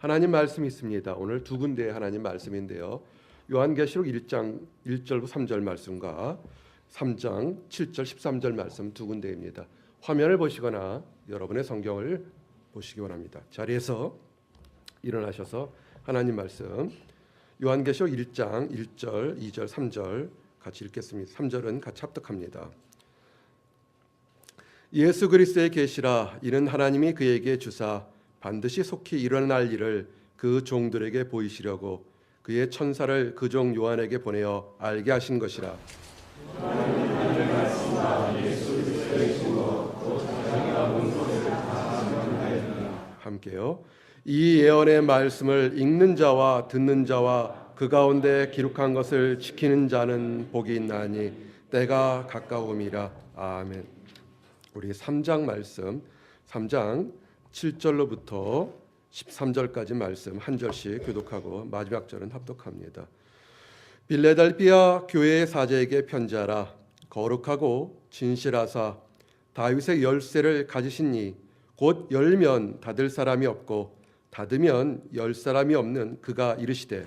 하나님 말씀이 있습니다. 오늘 두 군데의 하나님 말씀인데요. 요한계시록 1장 1절부터 3절 말씀과 3장 7절 13절 말씀 두 군데입니다. 화면을 보시거나 여러분의 성경을 보시기 원합니다. 자리에서 일어나셔서 하나님 말씀 요한계시록 1장 1절, 2절, 3절 같이 읽겠습니다. 3절은 같이 합독합니다. 예수 그리스도의 계시라. 이는 하나님이 그에게 주사 반드시 속히 일어날 일을 그 종들에게 보이시려고 그의 천사를 그 종 요한에게 보내어 알게 하신 것이라. 함께요. 이 예언의 말씀을 읽는 자와 듣는 자와 그 가운데 기록한 것을 지키는 자는 복이 있나니 때가 가까움이라. 아멘. 우리 3장 말씀 3장 7절로부터 13절까지 말씀 한 절씩 교독하고 마지막 절은 합독합니다. 빌레델비아 교회의 사제에게 편지하라. 거룩하고 진실하사 다윗의 열쇠를 가지시니 곧 열면 닫을 사람이 없고 닫으면 열 사람이 없는 그가 이르시되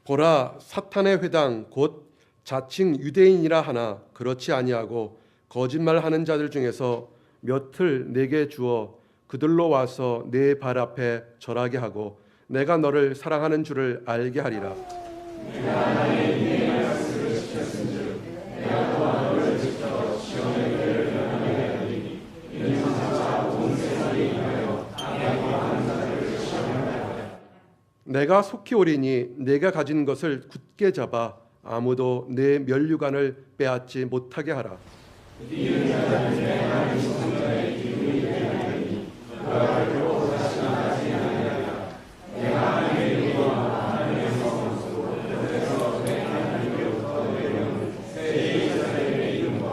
보라, 사탄의 회당 곧 자칭 유대인이라 하나 그렇지 아니하고 거짓말하는 자들 중에서 몇을 내게 주어 그들로 와서 내 발 앞에 절하게 하고 내가 너를 사랑하는 줄을 알게 하리라. 내가 나의 네 말씀을 지켰은즉 내가 또한 너를 지켜 시온의 교회를 변하게 하리니 이는 장차 온 세상에 임하여 악하고 하는 자들을 시험하리라. 내가 속히 오리니 내가 가진 것을 굳게 잡아 아무도 내 면류관을 빼앗지 못하게 하라. 이는 자는 내 하나님 성전의 기름이 되나니 그가 결코 다시 나가지 아니하리라. 내가 하나님의 이름과 하나님의 성원으로 그래서 내 하나님께로부터 내려오는 새 이스라엘의 이름과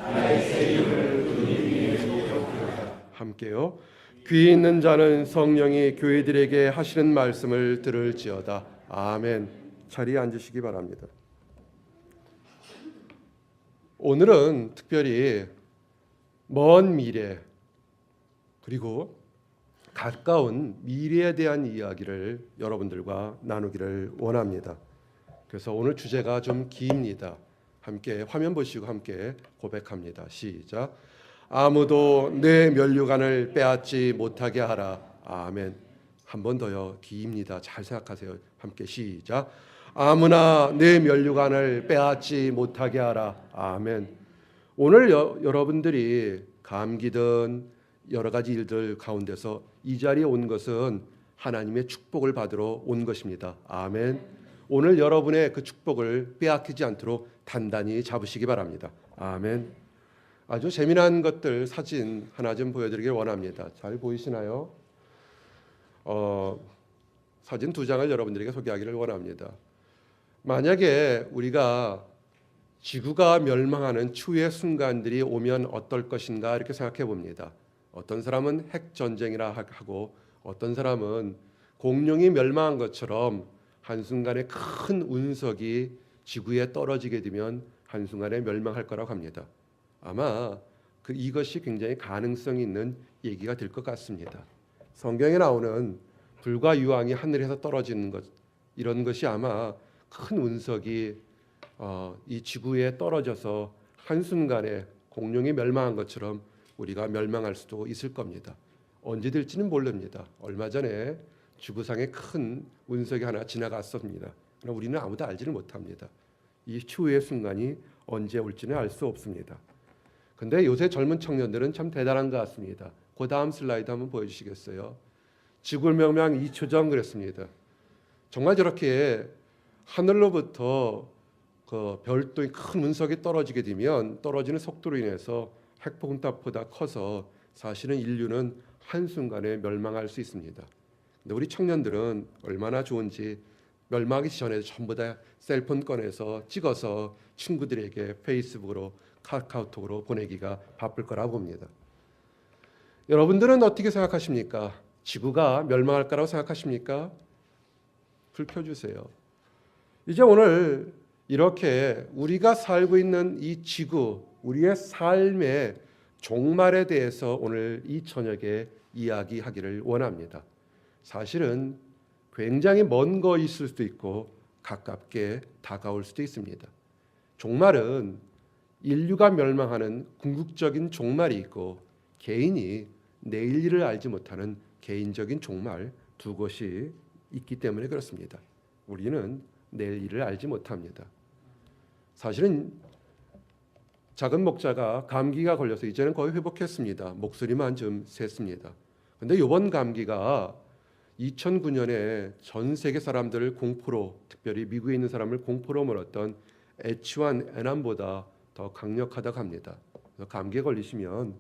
나의 새 이름을 그들 위에 기록하리라. 함께요. 귀 있는 자는 성령이 교회들에게 하시는 말씀을 들을지어다. 아멘. 자리에 앉으시기 바랍니다. 오늘은 특별히 먼 미래 그리고 가까운 미래에 대한 이야기를 여러분들과 나누기를 원합니다. 그래서 오늘 주제가 좀 깁니다. 함께 화면 보시고 함께 고백합니다. 시작. 아무도 내 면류관을 빼앗지 못하게 하라. 아멘. 한 번 더요. 깁니다. 잘 생각하세요. 함께 시작. 아무나 내 면류관을 빼앗지 못하게 하라. 아멘. 오늘 여러분들이 감기든 여러 가지 일들 가운데서 이 자리에 온 것은 하나님의 축복을 받으러 온 것입니다. 아멘. 오늘 여러분의 그 축복을 빼앗기지 않도록 단단히 잡으시기 바랍니다. 아멘. 아주 재미난 것들 사진 하나 좀 보여드리길 원합니다. 잘 보이시나요? 사진 두 장을 여러분들에게 소개하기를 원합니다. 만약에 우리가 지구가 멸망하는 추후의 순간들이 오면 어떨 것인가 이렇게 생각해 봅니다. 어떤 사람은 핵전쟁이라 하고 어떤 사람은 공룡이 멸망한 것처럼 한순간에 큰 운석이 지구에 떨어지게 되면 한순간에 멸망할 거라고 합니다. 아마 이것이 굉장히 가능성이 있는 얘기가 될 것 같습니다. 성경에 나오는 불과 유황이 하늘에서 떨어지는 것 이런 것이 아마 큰 운석이 이 지구에 떨어져서 한순간에 공룡이 멸망한 것처럼 우리가 멸망할 수도 있을 겁니다. 언제 될지는 모릅니다. 얼마 전에 지구상에 큰 운석이 하나 지나갔습니다. 그러나 우리는 아무도 알지를 못합니다. 이 추후의 순간이 언제 올지는 알 수 없습니다. 근데 요새 젊은 청년들은 참 대단한 것 같습니다. 그 다음 슬라이드 한번 보여주시겠어요? 지구멸망 2초 전 그랬습니다. 정말 저렇게 하늘로부터 그 별도의 큰 운석이 떨어지게 되면 떨어지는 속도로 인해서 핵폭탄보다 커서 사실은 인류는 한순간에 멸망할 수 있습니다. 근데 우리 청년들은 얼마나 좋은지 멸망하기 전에 전부 다 셀폰 꺼내서 찍어서 친구들에게 페이스북으로 카카오톡으로 보내기가 바쁠 거라고 봅니다. 여러분들은 어떻게 생각하십니까? 지구가 멸망할 거라고 생각하십니까? 불 켜주세요. 이제 오늘 이렇게 우리가 살고 있는 이 지구, 우리의 삶의 종말에 대해서 오늘 이 저녁에 이야기하기를 원합니다. 사실은 굉장히 먼 거일 수도 있고 가깝게 다가올 수도 있습니다. 종말은 인류가 멸망하는 궁극적인 종말이 있고 개인이 내일 일을 알지 못하는 개인적인 종말 두 것이 있기 때문에 그렇습니다. 우리는 내일 일을 알지 못합니다. 사실은 작은 목자가 감기가 걸려서 이제는 거의 회복했습니다. 목소리만 좀 샜습니다. 근데 이번 감기가 2009년에 전 세계 사람들을 공포로, 특별히 미국에 있는 사람을 공포로 몰았던 H1N1보다 더 강력하다고 합니다. 감기에 걸리시면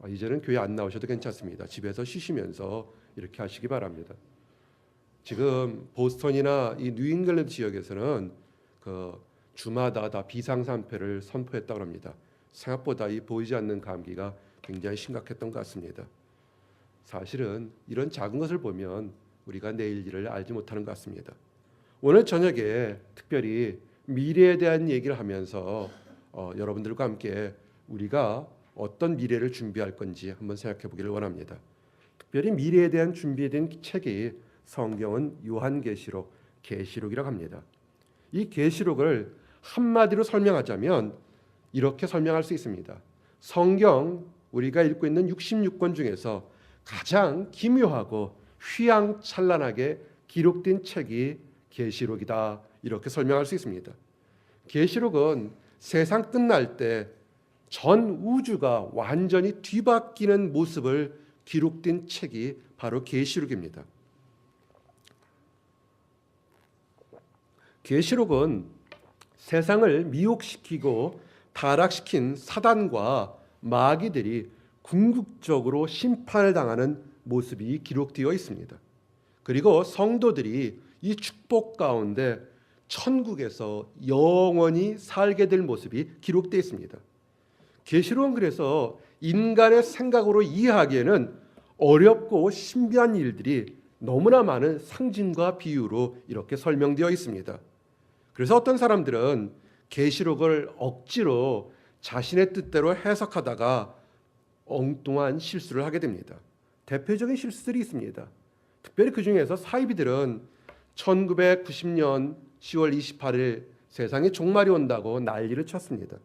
이제는 교회 안 나오셔도 괜찮습니다. 집에서 쉬시면서 이렇게 하시기 바랍니다. 지금 보스턴이나 이 뉴잉글랜드 지역에서는 그 주마다 다 비상상태를 선포했다고 합니다. 생각보다 이 보이지 않는 감기가 굉장히 심각했던 것 같습니다. 사실은 이런 작은 것을 보면 우리가 내일 일을 알지 못하는 것 같습니다. 오늘 저녁에 특별히 미래에 대한 얘기를 하면서 여러분들과 함께 우리가 어떤 미래를 준비할 건지 한번 생각해 보기를 원합니다. 특별히 미래에 대한 준비된 책이 성경은 요한계시록, 계시록이라고 합니다. 이 계시록을 한마디로 설명하자면 이렇게 설명할 수 있습니다. 성경 우리가 읽고 있는 66권 중에서 가장 기묘하고 휘황찬란하게 기록된 책이 계시록이다, 이렇게 설명할 수 있습니다. 계시록은 세상 끝날 때 전 우주가 완전히 뒤바뀌는 모습을 기록된 책이 바로 계시록입니다. 계시록은 세상을 미혹시키고 타락시킨 사단과 마귀들이 궁극적으로 심판을 당하는 모습이 기록되어 있습니다. 그리고 성도들이 이 축복 가운데 천국에서 영원히 살게 될 모습이 기록되어 있습니다. 계시록은 그래서 인간의 생각으로 이해하기에는 어렵고 신비한 일들이 너무나 많은 상징과 비유로 이렇게 설명되어 있습니다. 그래서 어떤 사람들은 계시록을 억지로 자신의 뜻대로 해석하다가 엉뚱한 실수를 하게 됩니다. 대표적인 실수들이 있습니다. 특별히 그 중에서 사이비들은 1990년 10월 28일 세상에 종말이 온다고 난리를 쳤습니다.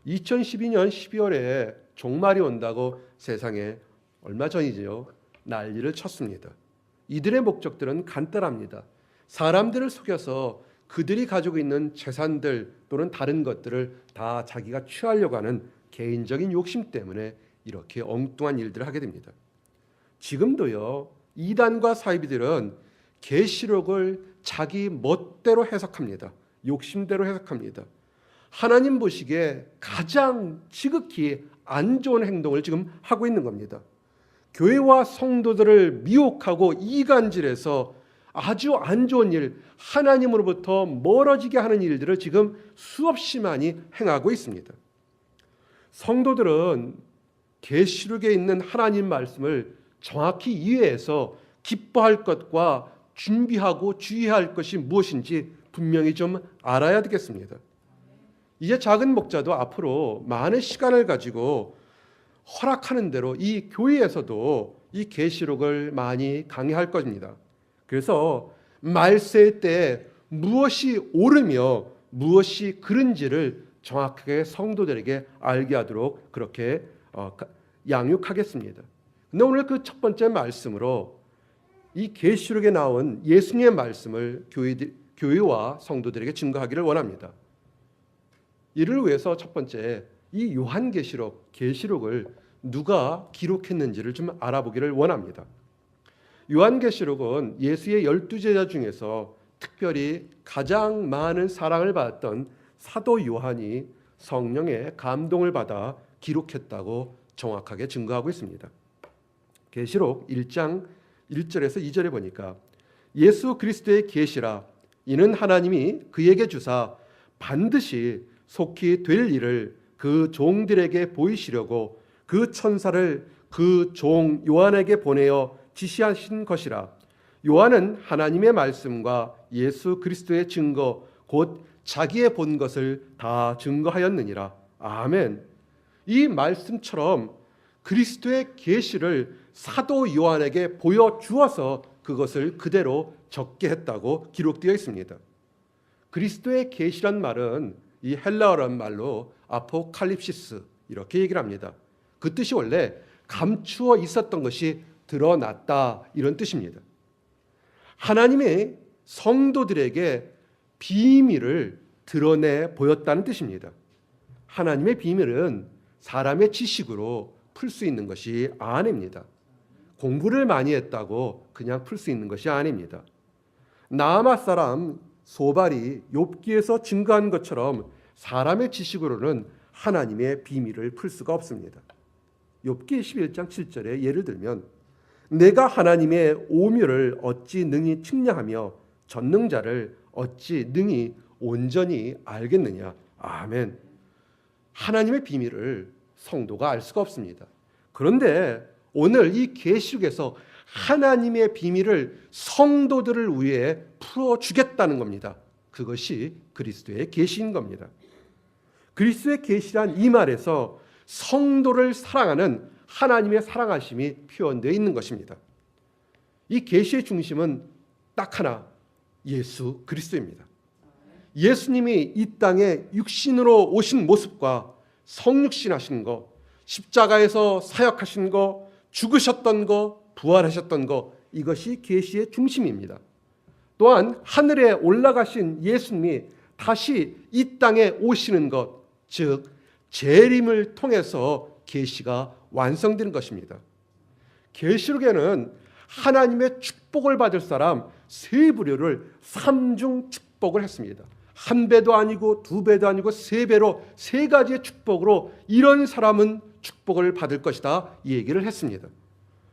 2012년 12월에 종말이 온다고 세상에 얼마 전이죠, 난리를 쳤습니다. 이들의 목적들은 간단합니다. 사람들을 속여서 그들이 가지고 있는 재산들 또는 다른 것들을 다 자기가 취하려고 하는 개인적인 욕심 때문에 이렇게 엉뚱한 일들을 하게 됩니다. 지금도요, 이단과 사이비들은 계시록을 자기 멋대로 해석합니다. 욕심대로 해석합니다. 하나님 보시기에 가장 지극히 안 좋은 행동을 지금 하고 있는 겁니다. 교회와 성도들을 미혹하고 이간질해서 아주 안 좋은 일, 하나님으로부터 멀어지게 하는 일들을 지금 수없이 많이 행하고 있습니다. 성도들은 계시록에 있는 하나님 말씀을 정확히 이해해서 기뻐할 것과 준비하고 주의할 것이 무엇인지 분명히 좀 알아야 되겠습니다. 이제 작은 목자도 앞으로 많은 시간을 가지고 허락하는 대로 이 교회에서도 이 계시록을 많이 강의할 것입니다. 그래서 말세 때 무엇이 옳으며 무엇이 그른지를 정확하게 성도들에게 알게 하도록 그렇게 양육하겠습니다. 근데 오늘 그 첫 번째 말씀으로 이 계시록에 나온 예수님의 말씀을 교회와 성도들에게 증거하기를 원합니다. 이를 위해서 첫 번째, 이 요한계시록, 계시록을 누가 기록했는지를 좀 알아보기를 원합니다. 요한계시록은 예수의 12제자 중에서 특별히 가장 많은 사랑을 받았던 사도 요한이 성령의 감동을 받아 기록했다고 정확하게 증거하고 있습니다. 계시록 1장 1절에서 2절에 보니까 예수 그리스도의 계시라, 이는 하나님이 그에게 주사 반드시 속히 될 일을 그 종들에게 보이시려고 그 천사를 그 종 요한에게 보내어 지시하신 것이라. 요한은 하나님의 말씀과 예수 그리스도의 증거 곧 자기의 본 것을 다 증거하였느니라. 아멘. 이 말씀처럼 그리스도의 계시를 사도 요한에게 보여주어서 그것을 그대로 적게 했다고 기록되어 있습니다. 그리스도의 계시란 말은 이 헬라어란 말로 아포칼립시스 이렇게 얘기를 합니다. 그 뜻이 원래 감추어 있었던 것이 드러났다 이런 뜻입니다. 하나님의 성도들에게 비밀을 드러내 보였다는 뜻입니다. 하나님의 비밀은 사람의 지식으로 풀 수 있는 것이 아닙니다. 공부를 많이 했다고 그냥 풀 수 있는 것이 아닙니다. 나아마 사람 소발이 욥기에서 증거한 것처럼 사람의 지식으로는 하나님의 비밀을 풀 수가 없습니다. 욥기 11장 7절에 예를 들면 내가 하나님의 오묘를 어찌 능히 측량하며 전능자를 어찌 능히 온전히 알겠느냐. 아멘. 하나님의 비밀을 성도가 알 수가 없습니다. 그런데 오늘 이 계시록에서 하나님의 비밀을 성도들을 위해 풀어주겠다는 겁니다. 그것이 그리스도의 계시인 겁니다. 그리스도의 계시란 이 말에서 성도를 사랑하는 하나님의 사랑하심이 표현되어 있는 것입니다. 이 계시의 중심은 딱 하나, 예수 그리스도입니다. 예수님이 이 땅에 육신으로 오신 모습과 성육신하신 거, 십자가에서 사역하신 거, 죽으셨던 거, 부활하셨던 거, 이것이 계시의 중심입니다. 또한 하늘에 올라가신 예수님이 다시 이 땅에 오시는 것, 즉 재림을 통해서 계시가 완성되는 것입니다. 계시록에는 하나님의 축복을 받을 사람 세 부류를 삼중 축복을 했습니다. 한 배도 아니고 두 배도 아니고 세 배로 세 가지의 축복으로 이런 사람은 축복을 받을 것이다 이 얘기를 했습니다.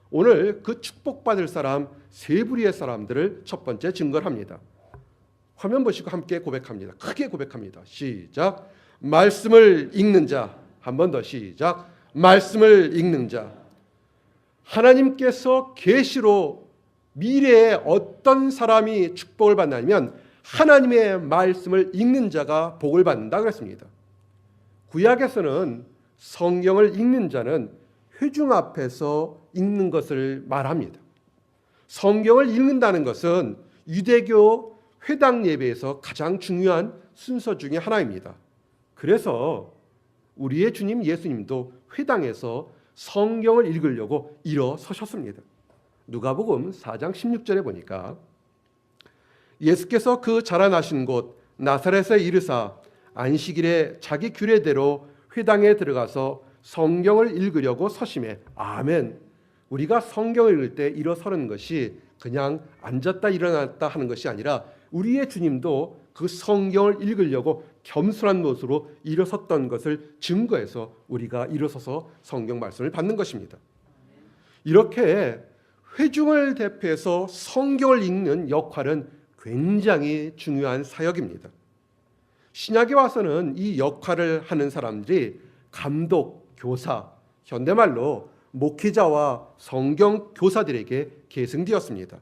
오늘 그 축복받을 사람 세 부류의 사람들을 첫 번째 증거를 합니다. 화면 보시고 함께 고백합니다. 크게 고백합니다. 시작. 말씀을 읽는 자. 한 번 더 시작. 말씀을 읽는 자. 하나님께서 계시로 미래에 어떤 사람이 축복을 받냐면 하나님의 말씀을 읽는 자가 복을 받는다 그랬습니다. 구약에서는 성경을 읽는 자는 회중 앞에서 읽는 것을 말합니다. 성경을 읽는다는 것은 유대교 회당 예배에서 가장 중요한 순서 중에 하나입니다. 그래서 우리의 주님 예수님도 회당에서 성경을 읽으려고 일어서셨습니다. 누가복음 4장 16절에 보니까 예수께서 그 자라나신 곳 나사렛에 이르사 안식일에 자기 규례대로 회당에 들어가서 성경을 읽으려고 서심해. 아멘. 우리가 성경을 읽을 때 일어서는 것이 그냥 앉았다 일어났다 하는 것이 아니라 우리의 주님도 그 성경을 읽으려고 겸손한 모습으로 일어섰던 것을 증거해서 우리가 일어서서 성경 말씀을 받는 것입니다. 이렇게 회중을 대표해서 성경을 읽는 역할은 굉장히 중요한 사역입니다. 신약에 와서는 이 역할을 하는 사람들이 감독, 교사, 현대말로 목회자와 성경 교사들에게 계승되었습니다.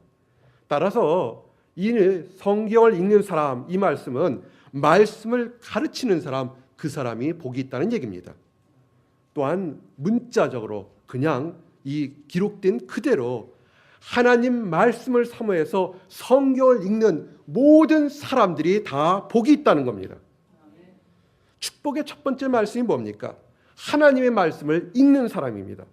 따라서 이 성경을 읽는 사람, 이 말씀은 말씀을 가르치는 사람, 그 사람이 복이 있다는 얘기입니다. 또한 문자적으로 그냥 이 기록된 그대로 하나님 말씀을 사모해서 성경을 읽는 모든 사람들이 다 복이 있다는 겁니다. 축복의 첫 번째 말씀이 뭡니까? 하나님의 말씀을 읽는 사람입니다.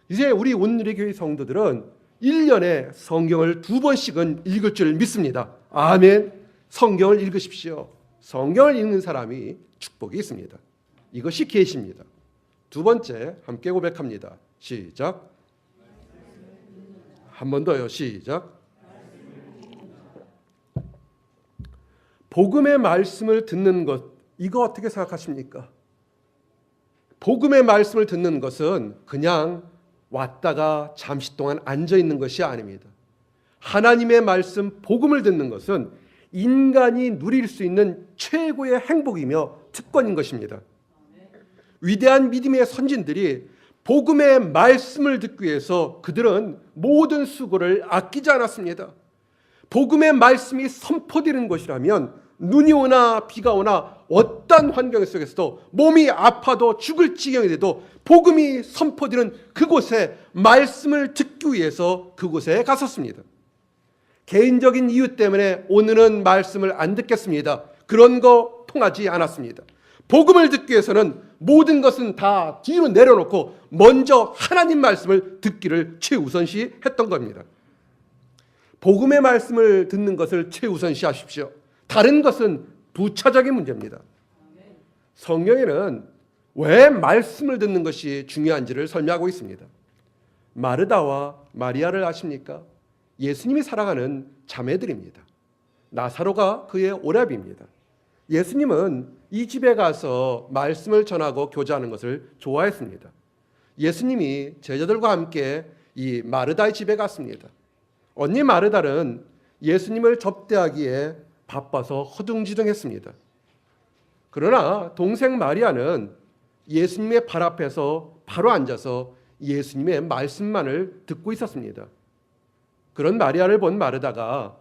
이제 우리 온누리 교회 성도들은 1년에 성경을 2번씩은 읽을 줄 믿습니다. 아멘. 성경을 읽으십시오. 성경을 읽는 사람이 축복이 있습니다. 이것이 계시입니다. 두 번째 함께 고백합니다. 시작. 한 번 더요. 시작. 복음의 말씀을 듣는 것, 이거 어떻게 생각하십니까? 복음의 말씀을 듣는 것은 그냥 왔다가 잠시 동안 앉아 있는 것이 아닙니다. 하나님의 말씀, 복음을 듣는 것은 인간이 누릴 수 있는 최고의 행복이며 특권인 것입니다. 위대한 믿음의 선진들이 복음의 말씀을 듣기 위해서 그들은 모든 수고를 아끼지 않았습니다. 복음의 말씀이 선포되는 것이라면 눈이 오나 비가 오나 어떤 환경 속에서도 몸이 아파도 죽을 지경이 돼도 복음이 선포되는 그곳에 말씀을 듣기 위해서 그곳에 갔었습니다. 개인적인 이유 때문에 오늘은 말씀을 안 듣겠습니다. 그런 거 통하지 않았습니다. 복음을 듣기 위해서는 모든 것은 다 뒤로 내려놓고 먼저 하나님 말씀을 듣기를 최우선시 했던 겁니다. 복음의 말씀을 듣는 것을 최우선시 하십시오. 다른 것은 부차적인 문제입니다. 성경에는 왜 말씀을 듣는 것이 중요한지를 설명하고 있습니다. 마르다와 마리아를 아십니까? 예수님이 사랑하는 자매들입니다. 나사로가 그의 오랍입니다. 예수님은 이 집에 가서 말씀을 전하고 교제하는 것을 좋아했습니다. 예수님이 제자들과 함께 이 마르다의 집에 갔습니다. 언니 마르다는 예수님을 접대하기에 바빠서 허둥지둥했습니다. 그러나 동생 마리아는 예수님의 발 앞에서 바로 앉아서 예수님의 말씀만을 듣고 있었습니다. 그런 마리아를 본 마르다가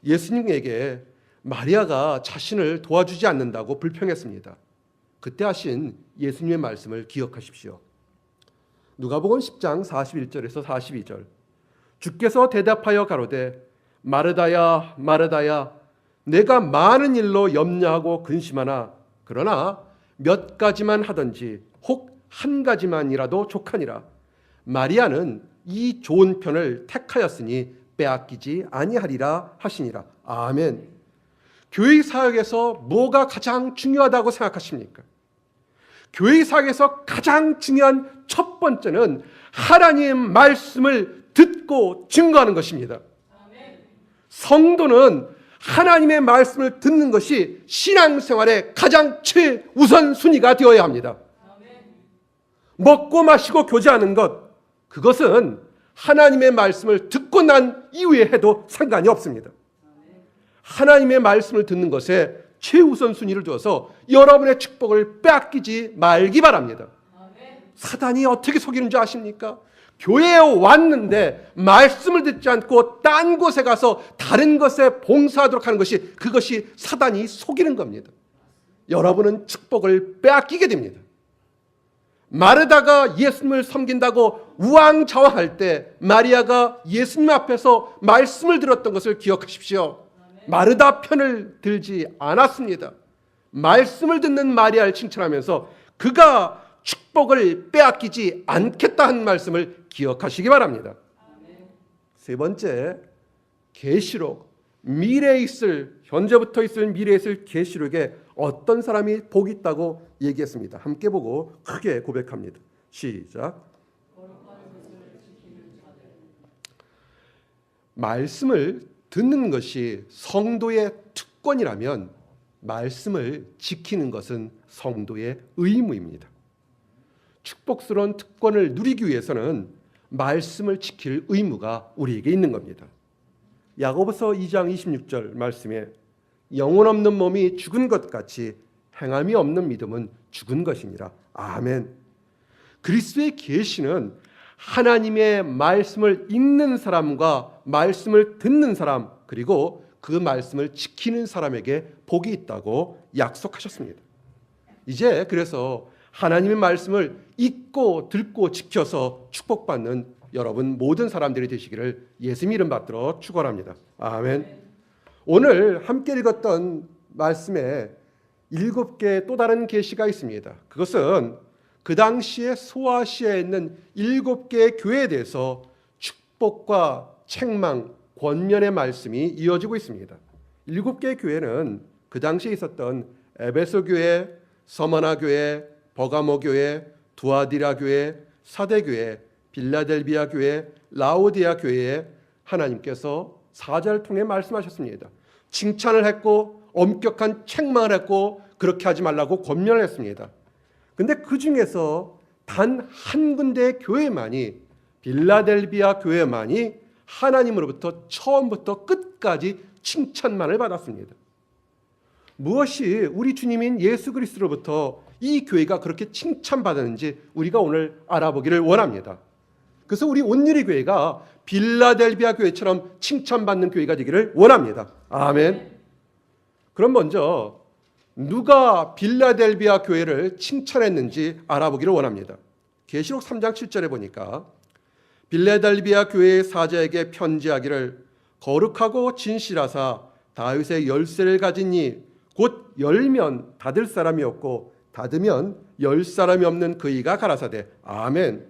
예수님에게 마리아가 자신을 도와주지 않는다고 불평했습니다. 그때 하신 예수님의 말씀을 기억하십시오. 누가복음 10장 41절에서 42절. 주께서 대답하여 가로되 마르다야 마르다야 내가 많은 일로 염려하고 근심하나 그러나 몇 가지만 하든지 혹 한 가지만이라도 족하니라. 마리아는 이 좋은 편을 택하였으니 빼앗기지 아니하리라 하시니라. 아멘. 교회 사역에서 뭐가 가장 중요하다고 생각하십니까? 교회 사역에서 가장 중요한 첫 번째는 하나님 말씀을 듣고 증거하는 것입니다. 성도는 하나님의 말씀을 듣는 것이 신앙생활의 가장 최우선 순위가 되어야 합니다. 먹고 마시고 교제하는 것, 그것은 하나님의 말씀을 듣고 난 이후에 해도 상관이 없습니다. 하나님의 말씀을 듣는 것에 최우선 순위를 두어서 여러분의 축복을 빼앗기지 말기 바랍니다. 사단이 어떻게 속이는 줄 아십니까? 교회에 왔는데 말씀을 듣지 않고 딴 곳에 가서 다른 것에 봉사하도록 하는 것이, 그것이 사단이 속이는 겁니다. 여러분은 축복을 빼앗기게 됩니다. 마르다가 예수님을 섬긴다고 우왕좌왕할 때 마리아가 예수님 앞에서 말씀을 들었던 것을 기억하십시오. 마르다 편을 들지 않았습니다. 말씀을 듣는 마리아를 칭찬하면서 그가 축복을 빼앗기지 않겠다 한 말씀을 기억하시기 바랍니다. 세 번째, 계시록, 미래에 있을, 현재부터 있을 미래에 있을 계시록에 어떤 사람이 복이 있다고 얘기했습니다. 함께 보고 크게 고백합니다. 시작. 말씀을 듣는 것이 성도의 특권이라면 말씀을 지키는 것은 성도의 의무입니다. 축복스러운 특권을 누리기 위해서는 말씀을 지킬 의무가 우리에게 있는 겁니다. 야고보서 2장 26절 말씀에 영혼 없는 몸이 죽은 것 같이 행함이 없는 믿음은 죽은 것이니라. 아멘. 그리스도의 계시는 하나님의 말씀을 읽는 사람과 말씀을 듣는 사람, 그리고 그 말씀을 지키는 사람에게 복이 있다고 약속하셨습니다. 이제 그래서 하나님의 말씀을 읽고 듣고 지켜서 축복받는 여러분 모든 사람들이 되시기를 예수님 이름 받들어 축원합니다. 아멘. 오늘 함께 읽었던 말씀에 7개의 또 다른 계시가 있습니다. 그것은 그 당시에 소아시아에 있는 7개의 교회에 대해서 축복과 책망, 권면의 말씀이 이어지고 있습니다. 7개의 교회는 그 당시에 있었던 에베소 교회, 서머나 교회, 버가모 교회, 두아디라 교회, 사대 교회, 빌라델비아 교회, 라오디아 교회에 하나님께서 사자를 통해 말씀하셨습니다. 칭찬을 했고 엄격한 책망을 했고 그렇게 하지 말라고 권면을 했습니다. 근데 그 중에서 단 한 군데의 교회만이, 빌라델비아 교회만이 하나님으로부터 처음부터 끝까지 칭찬만을 받았습니다. 무엇이 우리 주님인 예수 그리스도로부터 이 교회가 그렇게 칭찬받았는지 우리가 오늘 알아보기를 원합니다. 그래서 우리 온누리 교회가 빌라델비아 교회처럼 칭찬받는 교회가 되기를 원합니다. 아멘. 그럼 먼저 누가 빌라델비아 교회를 칭찬했는지 알아보기를 원합니다. 계시록 3장 7절에 보니까 빌라델비아 교회의 사자에게 편지하기를 거룩하고 진실하사 다윗의 열쇠를 가진 이 곧 열면 닫을 사람이 없고 닫으면 열 사람이 없는 그이가 가라사대. 아멘.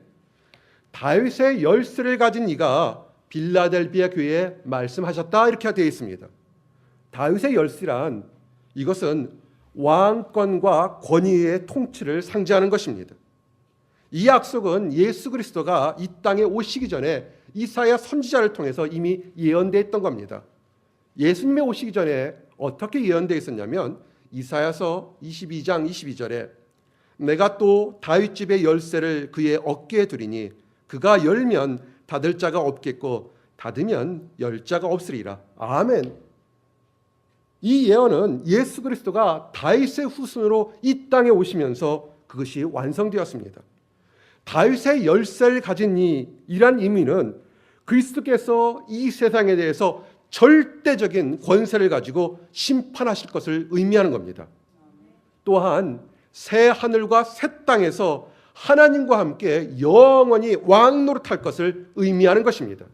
다윗의 열쇠를 가진 이가 빌라델비아 교회에 말씀하셨다 이렇게 되어 있습니다. 다윗의 열쇠란 이것은 왕권과 권위의 통치를 상징하는 것입니다. 이 약속은 예수 그리스도가 이 땅에 오시기 전에 이사야 선지자를 통해서 이미 예언되어 있던 겁니다. 예수님의 오시기 전에 어떻게 예언되어 있었냐면 이사야서 22장 22절에 내가 또 다윗 집의 열쇠를 그의 어깨에 두리니 그가 열면 닫을 자가 없겠고 닫으면 열 자가 없으리라. 아멘. 이 예언은 예수 그리스도가 다윗의 후손으로 이 땅에 오시면서 그것이 완성되었습니다. 다윗의 열쇠를 가진 이란 의미는 그리스도께서 이 세상에 대해서 절대적인 권세를 가지고 심판하실 것을 의미하는 겁니다. 또한 새 하늘과 새 땅에서 하나님과 함께 영원히 왕노릇할 것을 의미하는 것입니다.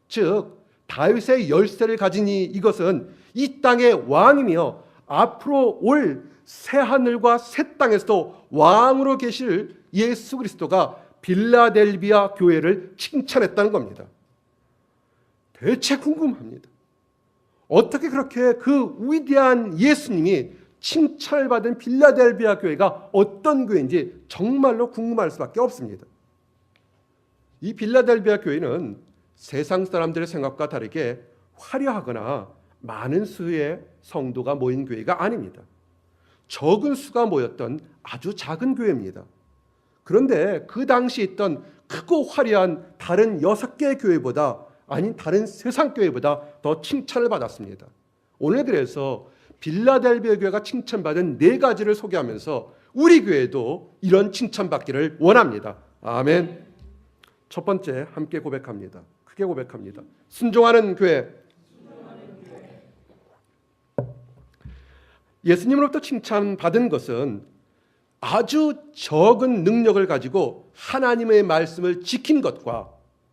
즉 다윗의 열쇠를 가진 이것은 이 땅의 왕이며 앞으로 올 새 하늘과 새 땅에서도 왕으로 계실 예수 그리스도가 빌라델비아 교회를 칭찬했다는 겁니다. 대체 궁금합니다. 어떻게 그렇게 그 위대한 예수님이 칭찬을 받은 빌라델비아 교회가 어떤 교회인지 정말로 궁금할 수밖에 없습니다. 이 빌라델비아 교회는 세상 사람들의 생각과 다르게 화려하거나 많은 수의 성도가 모인 교회가 아닙니다. 적은 수가 모였던 아주 작은 교회입니다. 그런데 그 당시 있던 크고 화려한 다른 6개의 교회보다 아닌 다른 세상 교회보다 더 칭찬을 받았습니다. 오늘 그래서 빌라델비아 교회가 칭찬받은 4가지를 소개하면서 우리 교회도 이런 칭찬받기를 원합니다. 아멘. 첫 번째 함께 고백합니다. 크게 고백합니다. 순종하는 교회. 예수님으로부터 칭찬받은 것은 아주 적은 능력을 가지고 하나님의 말씀을 지킨 것과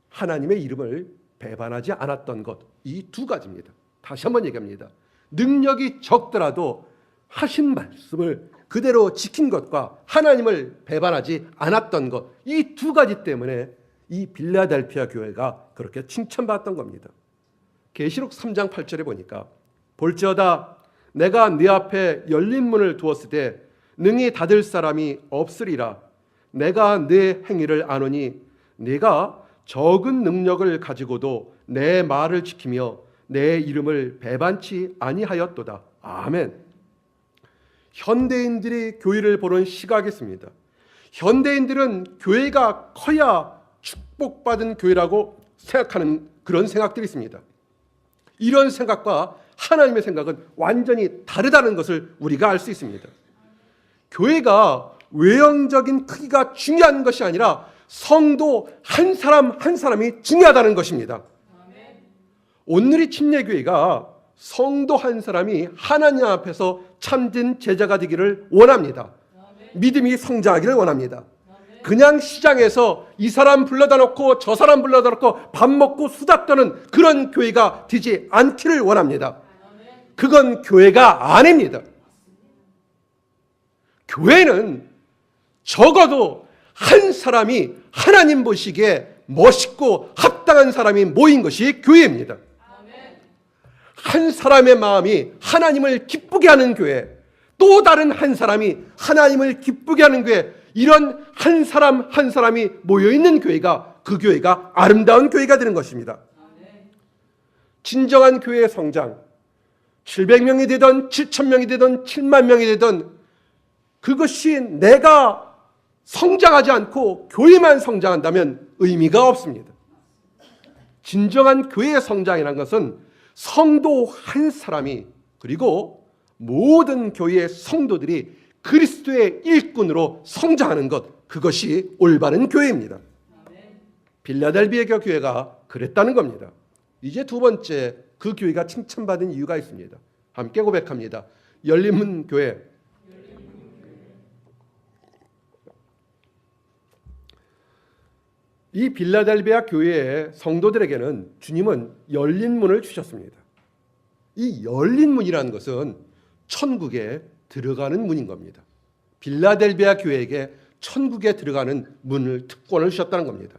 하나님의 이름을 배반하지 않았던 것, 이 2가지입니다. 다시 한번 얘기합니다. 능력이 적더라도 하신 말씀을 그대로 지킨 것과 하나님을 배반하지 않았던 것, 이 2가지 때문에 이 빌라델피아 교회가 그렇게 칭찬받았던 겁니다. 계시록 3장 8절에 보니까 볼지어다 내가 네 앞에 열린 문을 두었을 때 능히 닫을 사람이 없으리라. 내가 네 행위를 아노니 네가 적은 능력을 가지고도 내 말을 지키며 내 이름을 배반치 아니하였도다. 아멘. 현대인들이 교회를 보는 시각이 있습니다. 현대인들은 교회가 커야 축복받은 교회라고 생각하는 그런 생각들이 있습니다. 이런 생각과 하나님의 생각은 완전히 다르다는 것을 우리가 알 수 있습니다. 교회가 외형적인 크기가 중요한 것이 아니라 성도 한 사람 한 사람이 중요하다는 것입니다. 오늘의 침례교회가 성도 한 사람이 하나님 앞에서 참된 제자가 되기를 원합니다. 믿음이 성장하기를 원합니다. 그냥 시장에서 이 사람 불러다 놓고 저 사람 불러다 놓고 밥 먹고 수다 떠는 그런 교회가 되지 않기를 원합니다. 그건 교회가 아닙니다. 교회는 적어도 한 사람이 하나님 보시기에 멋있고 합당한 사람이 모인 것이 교회입니다. 한 사람의 마음이 하나님을 기쁘게 하는 교회, 또 다른 한 사람이 하나님을 기쁘게 하는 교회, 이런 한 사람 한 사람이 모여있는 교회가 그 교회가 아름다운 교회가 되는 것입니다. 진정한 교회의 성장, 700명이 되든 7,000명이 되든 7만 명이 되든 그것이 내가 성장하지 않고 교회만 성장한다면 의미가 없습니다. 진정한 교회의 성장이라는 것은 성도 한 사람이 그리고 모든 교회의 성도들이 그리스도의 일꾼으로 성장하는 것, 그것이 올바른 교회입니다. 빌라델비아 교회가 그랬다는 겁니다. 이제 두 번째, 그 교회가 칭찬받은 이유가 있습니다. 함께 고백합니다. 열린문 교회. 이 빌라델비아 교회의 성도들에게는 주님은 열린 문을 주셨습니다. 이 열린 문이라는 것은 천국에 들어가는 문인 겁니다. 빌라델비아 교회에게 천국에 들어가는 문을, 특권을 주셨다는 겁니다.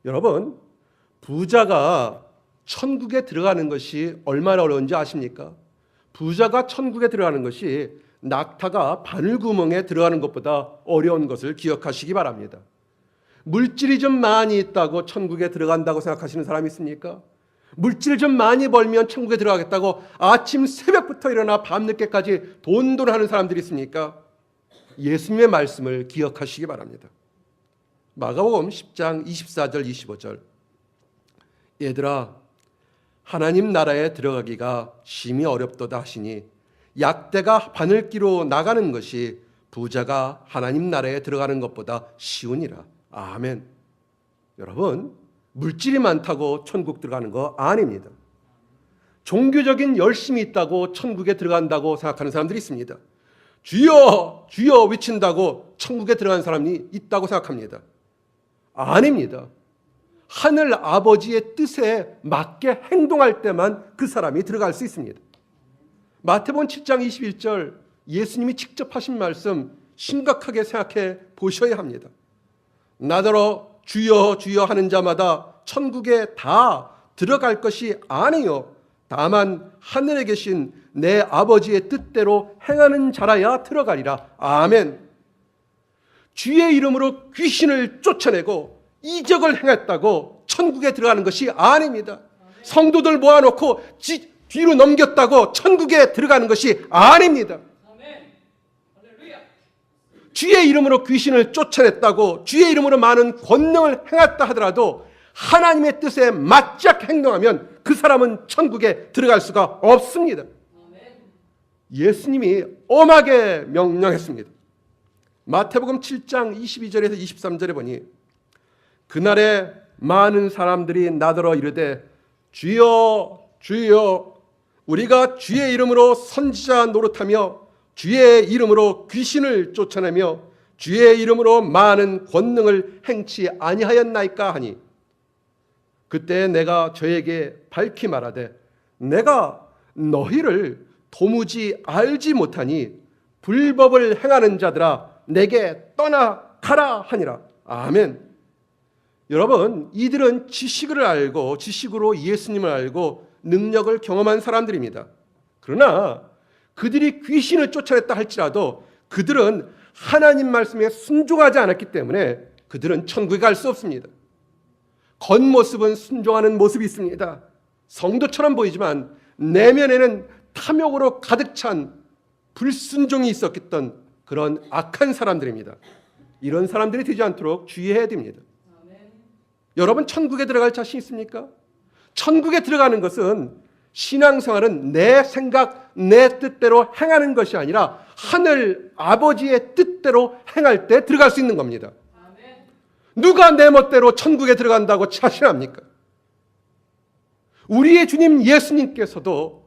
여러분, 부자가 천국에 들어가는 것이 얼마나 어려운지 아십니까? 부자가 천국에 들어가는 것이 낙타가 바늘구멍에 들어가는 것보다 어려운 것을 기억하시기 바랍니다. 물질이 좀 많이 있다고 천국에 들어간다고 생각하시는 사람이 있습니까? 물질 좀 많이 벌면 천국에 들어가겠다고 아침 새벽부터 일어나 밤늦게까지 돈돈하는 사람들이 있습니까? 예수님의 말씀을 기억하시기 바랍니다. 마가복음 10장 24절 25절. 얘들아, 하나님 나라에 들어가기가 심히 어렵도다 하시니 약대가 바늘기로 나가는 것이 부자가 하나님 나라에 들어가는 것보다 쉬우니라. 아멘. 여러분, 물질이 많다고 천국 들어가는 거 아닙니다. 종교적인 열심이 있다고 천국에 들어간다고 생각하는 사람들이 있습니다. 주여 주여 외친다고 천국에 들어가는 사람이 있다고 생각합니다. 아닙니다. 하늘 아버지의 뜻에 맞게 행동할 때만 그 사람이 들어갈 수 있습니다. 마태복음 7장 21절, 예수님이 직접 하신 말씀 심각하게 생각해 보셔야 합니다. 나더러 주여 주여 하는 자마다 천국에 다 들어갈 것이 아니요 다만 하늘에 계신 내 아버지의 뜻대로 행하는 자라야 들어가리라. 아멘. 주의 이름으로 귀신을 쫓아내고 이적을 행했다고 천국에 들어가는 것이 아닙니다. 성도들 모아놓고 뒤로 넘겼다고 천국에 들어가는 것이 아닙니다. 주의 이름으로 귀신을 쫓아냈다고 주의 이름으로 많은 권능을 행했다 하더라도 하나님의 뜻에 맞짝 행동하면 그 사람은 천국에 들어갈 수가 없습니다. 예수님이 엄하게 명령했습니다. 마태복음 7장 22절에서 23절에 보니 그날에 많은 사람들이 나더러 이르되 주여 주여 우리가 주의 이름으로 선지자 노릇하며 주의 이름으로 귀신을 쫓아내며 주의 이름으로 많은 권능을 행치 아니하였나이까 하니 그때 내가 저에게 밝히 말하되 내가 너희를 도무지 알지 못하니 불법을 행하는 자들아 내게 떠나가라 하니라. 아멘. 여러분, 이들은 지식을 알고 지식으로 예수님을 알고 능력을 경험한 사람들입니다. 그러나 그들이 귀신을 쫓아냈다 할지라도 그들은 하나님 말씀에 순종하지 않았기 때문에 그들은 천국에 갈 수 없습니다. 겉모습은 순종하는 모습이 있습니다. 성도처럼 보이지만 내면에는 탐욕으로 가득 찬 불순종이 있었던 그런 악한 사람들입니다. 이런 사람들이 되지 않도록 주의해야 됩니다. 여러분, 천국에 들어갈 자신 있습니까? 천국에 들어가는 것은 신앙생활은 내 생각, 내 뜻대로 행하는 것이 아니라 하늘 아버지의 뜻대로 행할 때 들어갈 수 있는 겁니다. 누가 내 멋대로 천국에 들어간다고 자신합니까? 우리의 주님 예수님께서도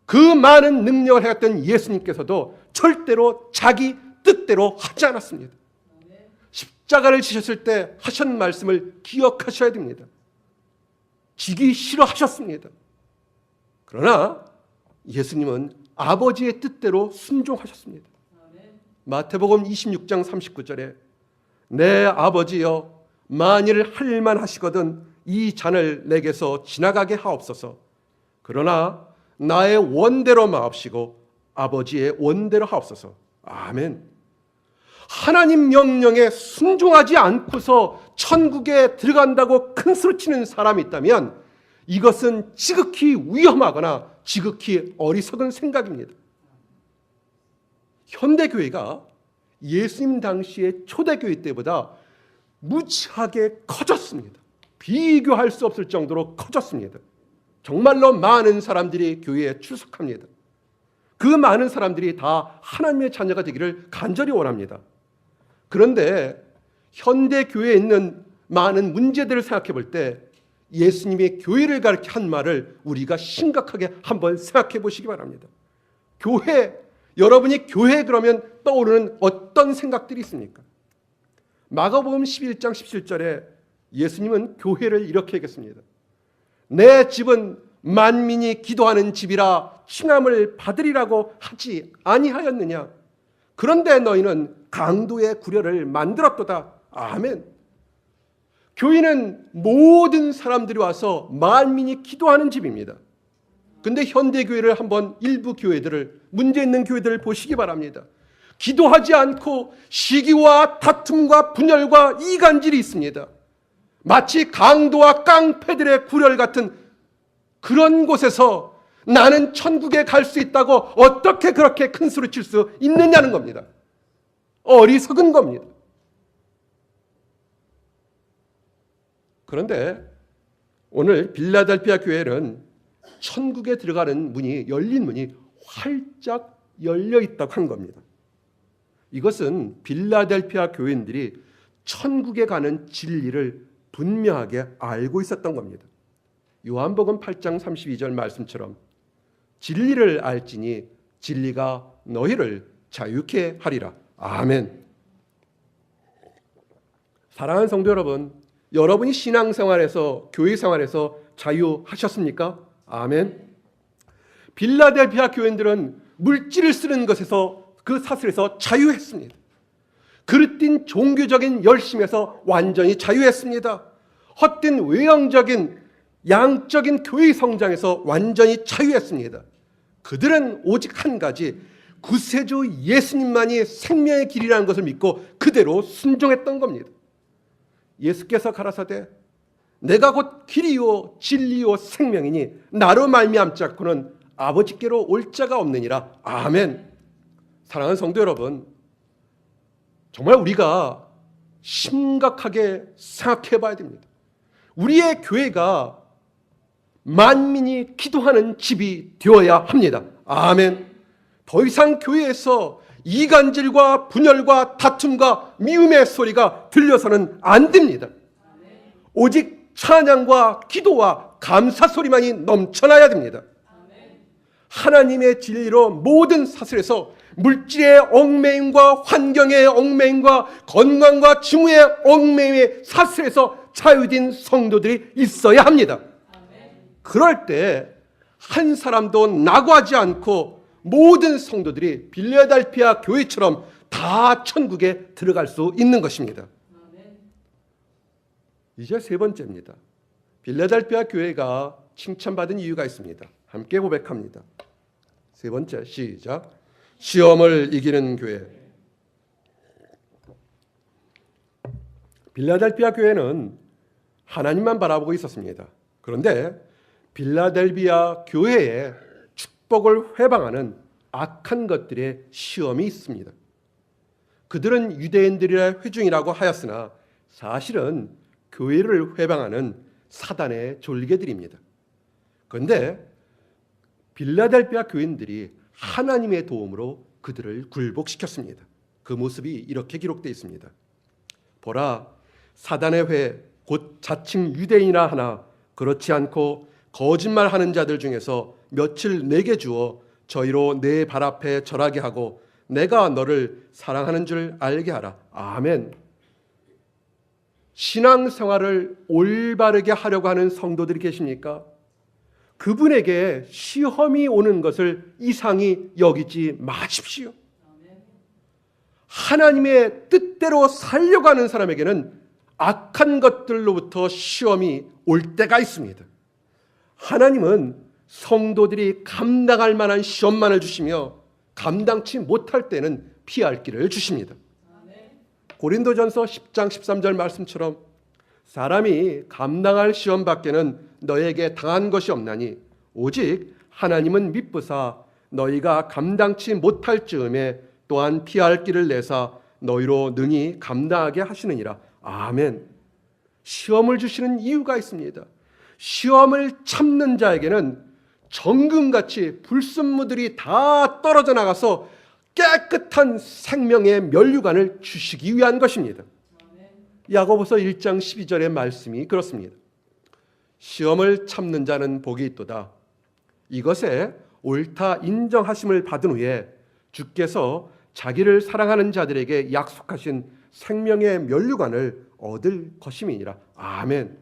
그 많은 능력을 행했던 예수님께서도 절대로 자기 뜻대로 하지 않았습니다. 십자가를 지셨을 때 하신 말씀을 기억하셔야 됩니다. 지기 싫어하셨습니다. 그러나 예수님은 아버지의 뜻대로 순종하셨습니다. 마태복음 26장 39절에 내 아버지여 만일 할만하시거든 이 잔을 내게서 지나가게 하옵소서. 그러나 나의 원대로 마옵시고 아버지의 원대로 하옵소서. 아멘. 하나님 명령에 순종하지 않고서 천국에 들어간다고 큰소리치는 사람이 있다면 이것은 지극히 위험하거나 지극히 어리석은 생각입니다. 현대교회가 예수님 당시의 초대교회 때보다 무지하게 커졌습니다. 비교할 수 없을 정도로 커졌습니다. 정말로 많은 사람들이 교회에 출석합니다. 그 많은 사람들이 다 하나님의 자녀가 되기를 간절히 원합니다. 그런데 현대 교회에 있는 많은 문제들을 생각해 볼 때 예수님이 교회를 가르쳐 한 말을 우리가 심각하게 한번 생각해 보시기 바랍니다. 교회, 여러분이 교회 그러면 떠오르는 어떤 생각들이 있습니까? 마가복음 11장 17절에 예수님은 교회를 이렇게 얘기했습니다. 내 집은 만민이 기도하는 집이라 칭함을 받으리라고 하지 아니하였느냐? 그런데 너희는 강도의 구려를 만들었도다. 아멘. 교회는 모든 사람들이 와서 만민이 기도하는 집입니다. 근데 현대교회를 한번 일부 교회들을, 문제 있는 교회들을 보시기 바랍니다. 기도하지 않고 시기와 다툼과 분열과 이간질이 있습니다. 마치 강도와 깡패들의 구렬 같은 그런 곳에서 나는 천국에 갈 수 있다고 어떻게 그렇게 큰 소리 칠 수 있느냐는 겁니다. 어리석은 겁니다. 그런데 오늘 빌라델피아 교회는 천국에 들어가는 문이, 열린 문이 활짝 열려 있다고 한 겁니다. 이것은 빌라델피아 교인들이 천국에 가는 진리를 분명하게 알고 있었던 겁니다. 요한복음 8장 32절 말씀처럼 진리를 알지니 진리가 너희를 자유케 하리라. 아멘. 사랑하는 성도 여러분, 여러분이 신앙생활에서, 교회생활에서 자유하셨습니까? 아멘. 빌라델피아 교인들은 물질을 쓰는 것에서, 그 사슬에서 자유했습니다. 그릇된 종교적인 열심에서 완전히 자유했습니다. 헛된 외형적인 양적인 교회 성장에서 완전히 자유했습니다. 그들은 오직 한 가지, 구세주 예수님만이 생명의 길이라는 것을 믿고 그대로 순종했던 겁니다. 예수께서 가라사대 내가 곧 길이요 진리요 생명이니 나로 말미암지 않고는 아버지께로 올 자가 없느니라. 아멘. 사랑하는 성도 여러분, 정말 우리가 심각하게 생각해 봐야 됩니다. 우리의 교회가 만민이 기도하는 집이 되어야 합니다. 아멘. 더 이상 교회에서 이간질과 분열과 다툼과 미움의 소리가 들려서는 안 됩니다. 오직 찬양과 기도와 감사 소리만이 넘쳐나야 됩니다. 하나님의 진리로 모든 사슬에서 물질의 얽매임과 환경의 얽매임과 건강과 직무의 얽매임의 사슬에서 자유된 성도들이 있어야 합니다. 그럴 때 한 사람도 낙오하지 않고 모든 성도들이 빌라델피아 교회처럼 다 천국에 들어갈 수 있는 것입니다. 이제 세 번째입니다. 빌라델피아 교회가 칭찬받은 이유가 있습니다. 함께 고백합니다. 세 번째, 시작. 시험을 이기는 교회. 빌라델피아 교회는 하나님만 바라보고 있었습니다. 그런데 빌라델피아 교회에 축복을 회방하는 악한 것들의 시험이 있습니다. 그들은 유대인들의 회중이라고 하였으나 사실은 교회를 회방하는 사단의 졸개들입니다. 그런데 빌라델피아 교인들이 하나님의 도움으로 그들을 굴복시켰습니다. 그 모습이 이렇게 기록되어 있습니다. 보라, 사단의 회, 곧 자칭 유대인이라 하나 그렇지 않고 거짓말하는 자들 중에서 며칠 내게 주어 저희로 내 발 앞에 절하게 하고 내가 너를 사랑하는 줄 알게 하라. 아멘. 신앙생활을 올바르게 하려고 하는 성도들이 계십니까? 그분에게 시험이 오는 것을 이상히 여기지 마십시오. 하나님의 뜻대로 살려고 하는 사람에게는 악한 것들로부터 시험이 올 때가 있습니다. 하나님은 성도들이 감당할 만한 시험만을 주시며 감당치 못할 때는 피할 길을 주십니다. 고린도전서 10장 13절 말씀처럼 사람이 감당할 시험 밖에는 너에게 당한 것이 없나니 오직 하나님은 미쁘사 너희가 감당치 못할 즈음에 또한 피할 길을 내사 너희로 능히 감당하게 하시느니라. 아멘. 시험을 주시는 이유가 있습니다. 시험을 참는 자에게는 정금같이 불순물들이 다 떨어져 나가서 깨끗한 생명의 면류관을 주시기 위한 것입니다. 야고보서 1장 12절의 말씀이 그렇습니다. 시험을 참는 자는 복이 있도다. 이것에 옳다 인정하심을 받은 후에 주께서 자기를 사랑하는 자들에게 약속하신 생명의 면류관을 얻을 것임이니라. 아멘.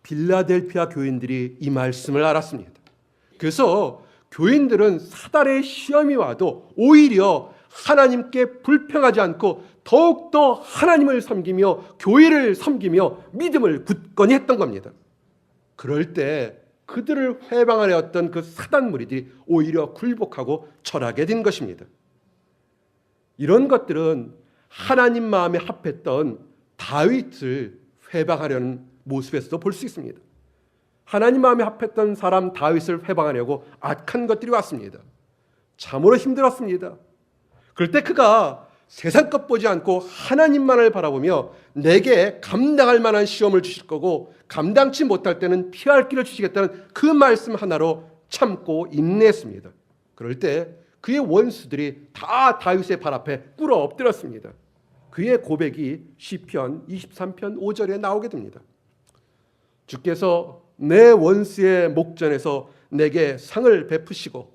빌라델피아 교인들이 이 말씀을 알았습니다. 그래서 교인들은 사단의 시험이 와도 오히려 하나님께 불평하지 않고 더욱더 하나님을 섬기며 교회를 섬기며 믿음을 굳건히 했던 겁니다. 그럴 때 그들을 회방하려 했던 그 사단 무리들이 오히려 굴복하고 절하게 된 것입니다. 이런 것들은 하나님 마음에 합했던 다윗을 회방하려는 모습에서도 볼 수 있습니다. 하나님 마음에 합했던 사람 다윗을 회방하려고 악한 것들이 왔습니다. 참으로 힘들었습니다. 그럴 때 그가 세상 것 보지 않고 하나님만을 바라보며 내게 감당할 만한 시험을 주실 거고 감당치 못할 때는 피할 길을 주시겠다는 그 말씀 하나로 참고 인내했습니다. 그럴 때 그의 원수들이 다 다윗의 발 앞에 꿇어 엎드렸습니다. 그의 고백이 시편 23편 5절에 나오게 됩니다. 주께서 내 원수의 목전에서 내게 상을 베푸시고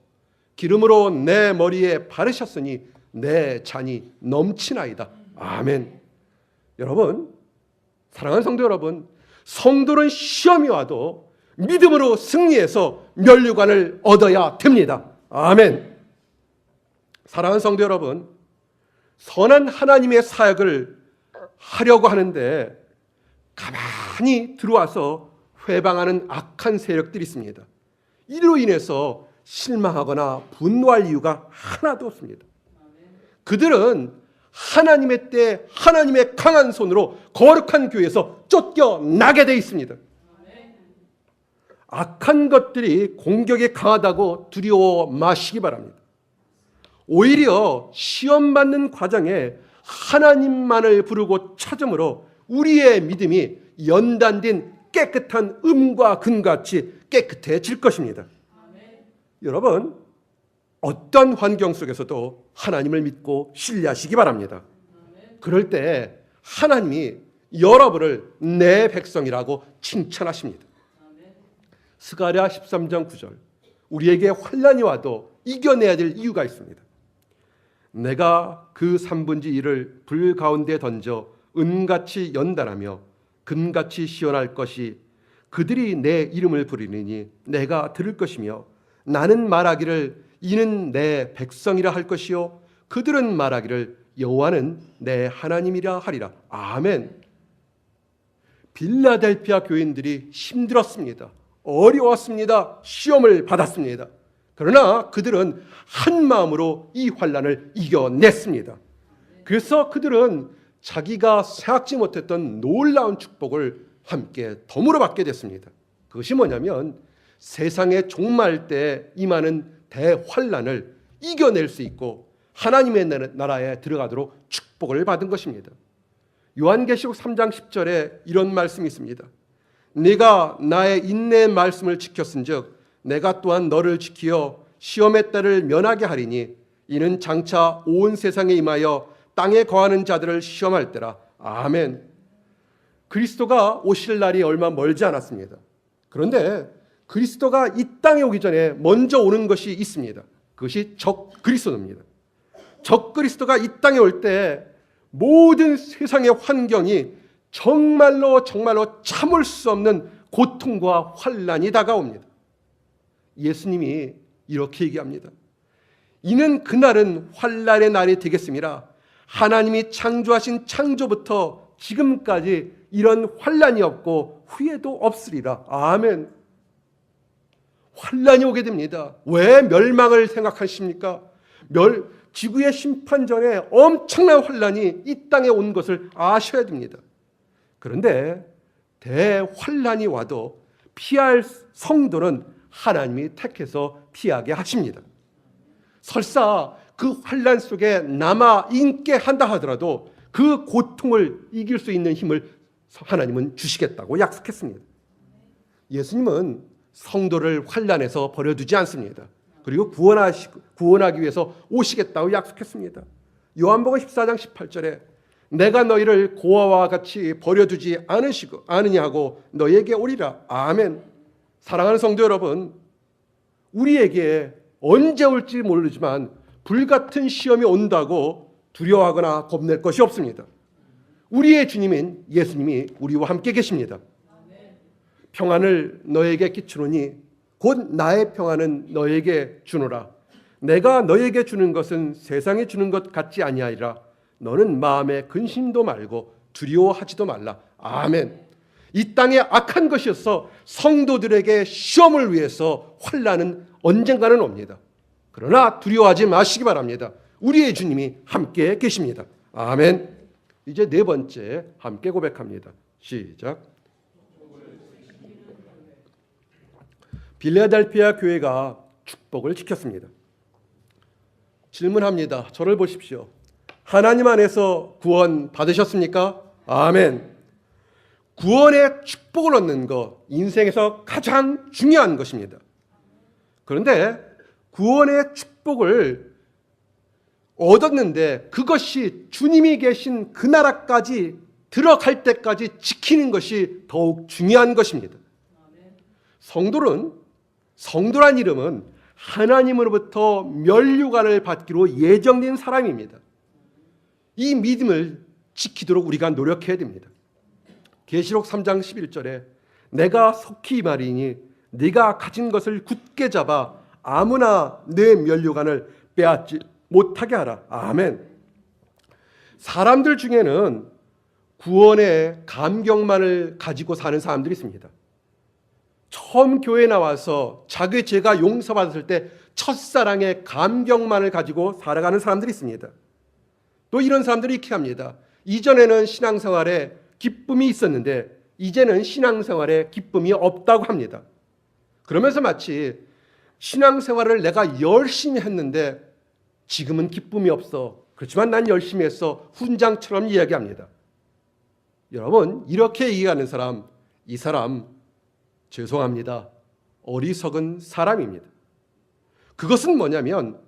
기름으로 내 머리에 바르셨으니 내 잔이 넘치나이다. 아멘. 여러분, 사랑하는 성도 여러분, 성도는 시험이 와도 믿음으로 승리해서 면류관을 얻어야 됩니다. 아멘. 사랑하는 성도 여러분, 선한 하나님의 사역을 하려고 하는데 가만히 들어와서 회방하는 악한 세력들이 있습니다. 이로 인해서 실망하거나 분노할 이유가 하나도 없습니다. 그들은 하나님의 때 하나님의 강한 손으로 거룩한 교회에서 쫓겨나게 돼 있습니다. 악한 것들이 공격이 강하다고 두려워 마시기 바랍니다. 오히려 시험받는 과정에 하나님만을 부르고 찾음으로 우리의 믿음이 연단된 깨끗한 음과 금같이 깨끗해질 것입니다. 여러분, 어떤 환경 속에서도 하나님을 믿고 신뢰하시기 바랍니다. 그럴 때 하나님이 여러분을 내 백성이라고 칭찬하십니다. 스가랴 13장 9절, 우리에게 환난이 와도 이겨내야 될 이유가 있습니다. 내가 그 3분의 1을 불 가운데 던져 은같이 연단하며 금같이 시원할 것이 그들이 내 이름을 부르느니 내가 들을 것이며 나는 말하기를 이는 내 백성이라 할 것이요 그들은 말하기를 여호와는 내 하나님이라 하리라. 아멘. 빌라델피아 교인들이 힘들었습니다. 어려웠습니다. 시험을 받았습니다. 그러나 그들은 한 마음으로 이 환난을 이겨냈습니다. 그래서 그들은 자기가 생각지 못했던 놀라운 축복을 함께 덤으로 받게 됐습니다. 그것이 뭐냐면 세상의 종말 때 임하는 대환난을 이겨낼 수 있고 하나님의 나라에 들어가도록 축복을 받은 것입니다. 요한계시록 3장 10절에 이런 말씀이 있습니다. 네가 나의 인내의 말씀을 지켰은즉 내가 또한 너를 지키어 시험의 때를 면하게 하리니 이는 장차 온 세상에 임하여 땅에 거하는 자들을 시험할 때라. 아멘. 그리스도가 오실 날이 얼마 멀지 않았습니다. 그런데 그리스도가 이 땅에 오기 전에 먼저 오는 것이 있습니다. 그것이 적 그리스도입니다. 적 그리스도가 이 땅에 올 때 모든 세상의 환경이 정말로 참을 수 없는 고통과 환난이 다가옵니다. 예수님이 이렇게 얘기합니다. 이는 그날은 환난의 날이 되겠습니다. 하나님이 창조하신 창조부터 지금까지 이런 환난이 없고 후회도 없으리라. 아멘. 환난이 오게 됩니다. 왜 멸망을 생각하십니까? 지구의 심판 전에 엄청난 환난이 이 땅에 온 것을 아셔야 됩니다. 그런데 대환난이 와도 피할 성도는 하나님이 택해서 피하게 하십니다. 설사 그 환난 속에 남아 있게 한다 하더라도 그 고통을 이길 수 있는 힘을 하나님은 주시겠다고 약속했습니다. 예수님은 성도를 환난에서 버려두지 않습니다. 그리고 구원하기 위해서 오시겠다고 약속했습니다. 요한복음 14장 18절에 내가 너희를 고아와 같이 버려두지 않으냐 하고 너희에게 오리라. 아멘. 사랑하는 성도 여러분, 우리에게 언제 올지 모르지만 불같은 시험이 온다고 두려워하거나 겁낼 것이 없습니다. 우리의 주님인 예수님이 우리와 함께 계십니다. 평안을 너에게 끼치노니 곧 나의 평안은 너에게 주노라. 내가 너에게 주는 것은 세상에 주는 것 같지 아니하리라. 너는 마음에 근심도 말고 두려워하지도 말라. 아멘. 이 땅에 악한 것이어서 성도들에게 시험을 위해서 환난은 언젠가는 옵니다. 그러나 두려워하지 마시기 바랍니다. 우리의 주님이 함께 계십니다. 아멘. 이제 네 번째 함께 고백합니다. 시작. 빌라델피아 교회가 축복을 지켰습니다. 질문합니다. 저를 보십시오. 하나님 안에서 구원 받으셨습니까? 아멘. 구원의 축복을 얻는 것, 인생에서 가장 중요한 것입니다. 그런데 구원의 축복을 얻었는데 그것이 주님이 계신 그 나라까지 들어갈 때까지 지키는 것이 더욱 중요한 것입니다. 성도란 이름은 하나님으로부터 면류관을 받기로 예정된 사람입니다. 이 믿음을 지키도록 우리가 노력해야 됩니다. 계시록 3장 11절에 내가 속히 말이니 네가 가진 것을 굳게 잡아 아무나 내 면류관을 빼앗지 못하게 하라. 아멘. 사람들 중에는 구원의 감격만을 가지고 사는 사람들이 있습니다. 처음 교회에 나와서 자기 죄가 용서받았을 때 첫사랑의 감격만을 가지고 살아가는 사람들이 있습니다. 또 이런 사람들이 이렇게 합니다. 이전에는 신앙생활에 기쁨이 있었는데 이제는 신앙생활에 기쁨이 없다고 합니다. 그러면서 마치 신앙생활을 내가 열심히 했는데 지금은 기쁨이 없어. 그렇지만 난 열심히 했어. 훈장처럼 이야기합니다. 여러분, 이렇게 얘기하는 사람, 이 사람 죄송합니다. 어리석은 사람입니다. 그것은 뭐냐면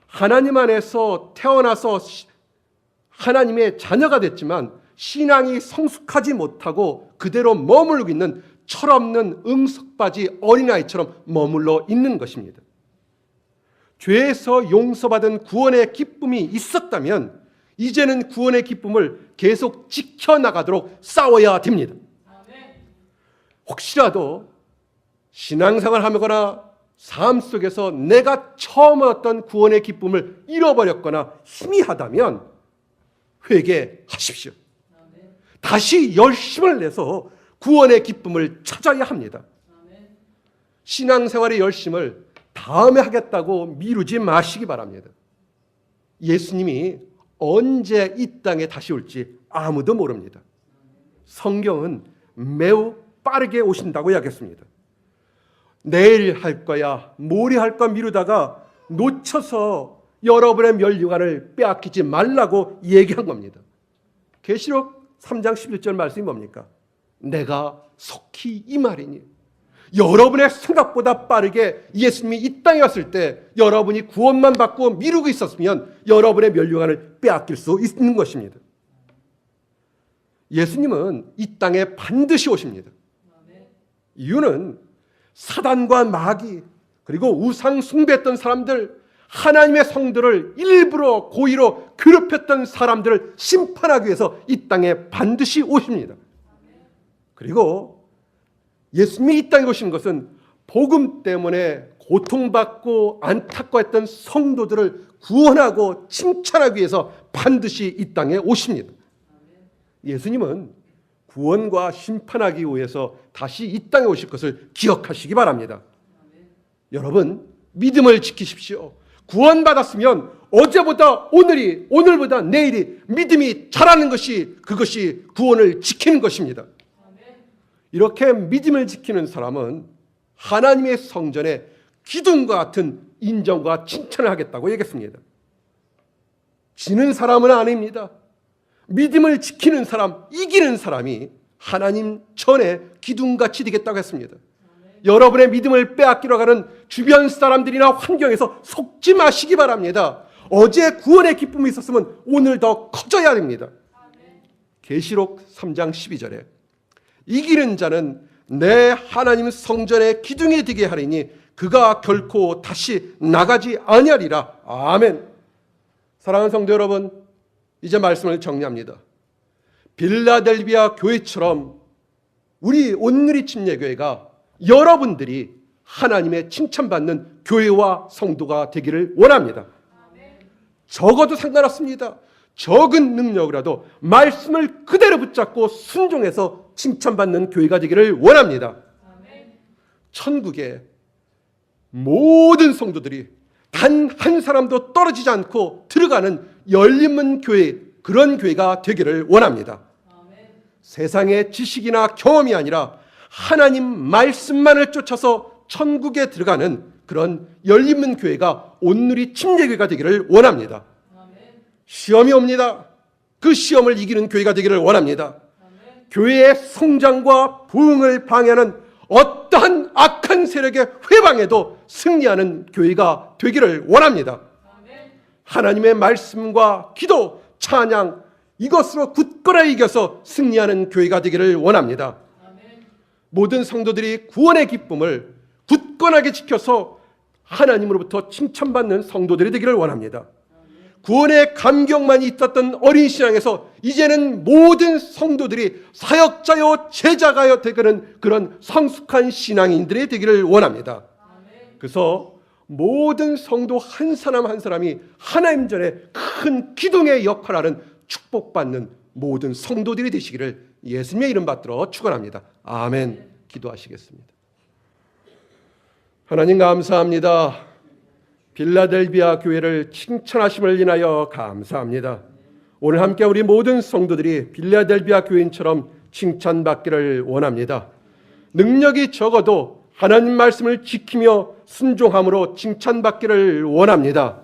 하나님 안에서 태어나서 하나님의 자녀가 됐지만 신앙이 성숙하지 못하고 그대로 머물고 있는 철없는 응석바지 어린아이처럼 머물러 있는 것입니다. 죄에서 용서받은 구원의 기쁨이 있었다면 이제는 구원의 기쁨을 계속 지켜나가도록 싸워야 됩니다. 혹시라도 신앙생활을 하거나 삶 속에서 내가 처음 얻었던 구원의 기쁨을 잃어버렸거나 희미하다면 회개하십시오. 다시 열심을 내서 구원의 기쁨을 찾아야 합니다. 신앙생활의 열심을 다음에 하겠다고 미루지 마시기 바랍니다. 예수님이 언제 이 땅에 다시 올지 아무도 모릅니다. 성경은 매우 빠르게 오신다고 이야기했습니다. 내일 할 거야, 모레 할 거 미루다가 놓쳐서 여러분의 면류관을 빼앗기지 말라고 얘기한 겁니다. 계시록 3장 11절 말씀이 뭡니까? 내가 속히 이 말이니. 여러분의 생각보다 빠르게 예수님이 이 땅에 왔을 때 여러분이 구원만 받고 미루고 있었으면 여러분의 면류관을 빼앗길 수 있는 것입니다. 예수님은 이 땅에 반드시 오십니다. 이유는 사단과 마귀 그리고 우상 숭배했던 사람들, 하나님의 성도를 일부러 고의로 괴롭혔던 사람들을 심판하기 위해서 이 땅에 반드시 오십니다. 그리고 예수님이 이 땅에 오신 것은 복음 때문에 고통받고 안타까워했던 성도들을 구원하고 칭찬하기 위해서 반드시 이 땅에 오십니다. 예수님은 구원과 심판하기 위해서 다시 이 땅에 오실 것을 기억하시기 바랍니다. 여러분, 믿음을 지키십시오. 구원받았으면 어제보다 오늘이, 오늘보다 내일이 믿음이 자라는 것이 그것이 구원을 지키는 것입니다. 이렇게 믿음을 지키는 사람은 하나님의 성전에 기둥과 같은 인정과 칭찬을 하겠다고 얘기했습니다. 지는 사람은 아닙니다. 믿음을 지키는 사람, 이기는 사람이 하나님 전에 기둥같이 되겠다고 했습니다. 여러분의 믿음을 빼앗기러 가는 주변 사람들이나 환경에서 속지 마시기 바랍니다. 어제 구원의 기쁨이 있었으면 오늘 더 커져야 됩니다. 계시록 3장 12절에 이기는 자는 내 하나님 성전의 기둥이 되게 하리니 그가 결코 다시 나가지 아니하리라. 아멘. 사랑하는 성도 여러분, 이제 말씀을 정리합니다. 빌라델비아 교회처럼 우리 온누리 침례교회가 여러분들이 하나님의 칭찬받는 교회와 성도가 되기를 원합니다. 적어도 상관없습니다. 적은 능력이라도 말씀을 그대로 붙잡고 순종해서 칭찬받는 교회가 되기를 원합니다. 천국에 모든 성도들이 단 한 사람도 떨어지지 않고 들어가는 열린문 교회, 그런 교회가 되기를 원합니다. 세상의 지식이나 경험이 아니라 하나님 말씀만을 쫓아서 천국에 들어가는 그런 열린문 교회가 온누리 침례교회가 되기를 원합니다. 시험이 옵니다. 그 시험을 이기는 교회가 되기를 원합니다. 교회의 성장과 부흥을 방해하는 어떠한 악한 세력의 회방에도 승리하는 교회가 되기를 원합니다. 하나님의 말씀과 기도, 찬양, 이것으로 굳건하게 이겨서 승리하는 교회가 되기를 원합니다. 모든 성도들이 구원의 기쁨을 굳건하게 지켜서 하나님으로부터 칭찬받는 성도들이 되기를 원합니다. 구원의 감격만이 있었던 어린 신앙에서 이제는 모든 성도들이 사역자요 제자가요 되는 그런 성숙한 신앙인들이 되기를 원합니다. 그래서 모든 성도 한 사람 한 사람이 하나님 전에 큰 기둥의 역할을 하는 축복받는 모든 성도들이 되시기를 예수님의 이름 받들어 축원합니다. 아멘. 기도하시겠습니다. 하나님 감사합니다. 빌라델비아 교회를 칭찬하심을 인하여 감사합니다. 오늘 함께 우리 모든 성도들이 빌라델비아 교인처럼 칭찬받기를 원합니다. 능력이 적어도 하나님 말씀을 지키며 순종함으로 칭찬받기를 원합니다.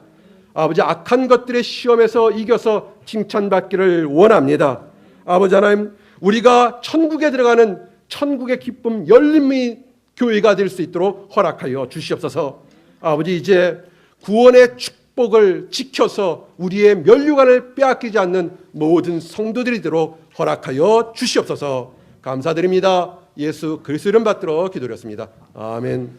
아버지, 악한 것들의 시험에서 이겨서 칭찬받기를 원합니다. 아버지 하나님, 우리가 천국에 들어가는 천국의 기쁨 열림의 교회가 될 수 있도록 허락하여 주시옵소서. 아버지, 이제 구원의 축복을 지켜서 우리의 면류관을 빼앗기지 않는 모든 성도들이 되도록 허락하여 주시옵소서. 감사드립니다. 예수 그리스도 이름 받들어 기도드렸습니다. 아멘.